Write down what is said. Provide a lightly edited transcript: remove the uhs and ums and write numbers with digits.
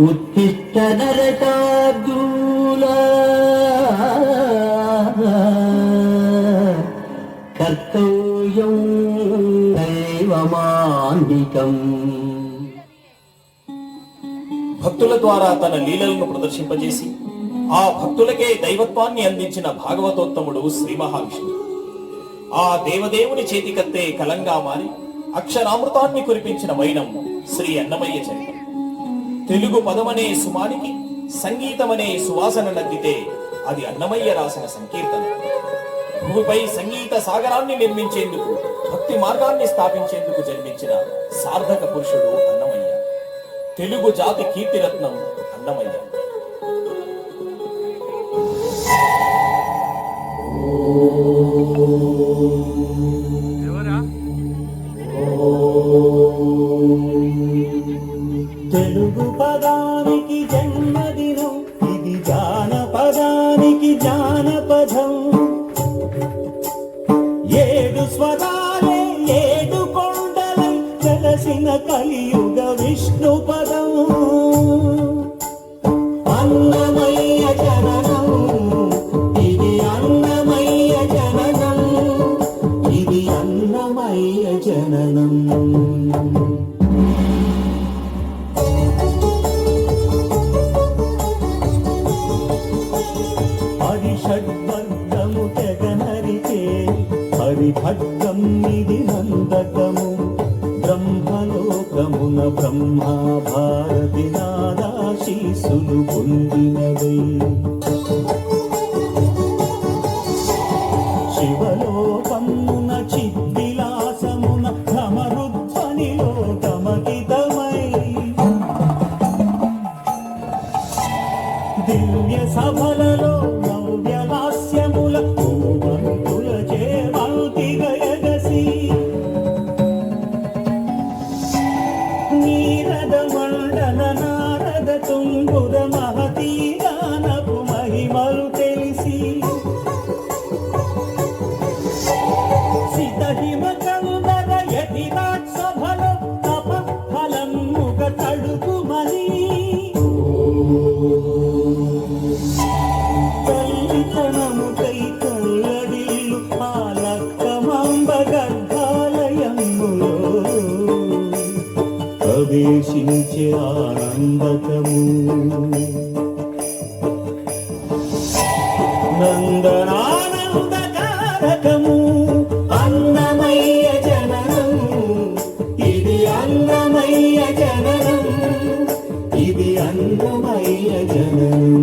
ఉత్తిష్ట నరకార్జున కర్తవ్యం దైవమాంగికం. భక్తుల ద్వారా తన లీలలను ప్రదర్శింపజేసి ఆ భక్తులకే దైవత్వాన్ని అందించిన భాగవతోత్తముడు శ్రీ మహావిష్ణువు. ఆ దేవదేవుని చేతికత్తే కలంగా మారి అక్షరామృతాన్ని కురిపించిన వైనం శ్రీ అన్నమయ్య చరిత్రం. తెలుగు పదమనే సుమానికి సంగీతమనే సువాసన నద్దితే అది అన్నమయ్య రాసిన సంకీర్తన. భూమిపై సంగీత సాగరాన్ని నిర్మించేందుకు, భక్తి మార్గాన్ని స్థాపించేందుకు జన్మించిన సార్థక పురుషుడు అన్నమయ్య. తెలుగు జాతి కీర్తిరత్నం అన్నమయ్య. తెలుగు పదానికి జన్మదినం, ఇది జానపదానికి జానపదం. ఏడు స్వరాలే ఏడు కొండలై కలసిన కలియుగ విష్ణు పదం. అన్నమయ్య జననం, ఇది అన్నమయ్య జననం, ఇది అన్నమయ్య జననం. హరిషడ్వర్గము తెగనరికే హరిభద్రం ఇది నందకము. బ్రహ్మలోకమున బ్రహ్మా భారతి నాదాశీసులు పొందినవై. శివలోకమున చిద్విలాసమున భ్రమరుధ్వనిలో గమకితమై. దివ్య సభలలో నవ్యలాస్యముల భూమంతుల చేమంతి గయగసి. నీరద మండల నారద తుంగుర మహతీ గానపు మహిమలు తెలిసి. సితహిమ కందర యతిరాట్ సభలో తప ఫలముగ తడుకుమని. తల్లితనముకై కల్లడిల్లు ఆలక్కమాంబ గర్భాలయములో ప్రవేశించే ఆనందకము. నందనానందకారకము అన్నమయ్య జననం, ఇది అన్నమయ్య జననం, ఇది అన్నమయ్య జననం.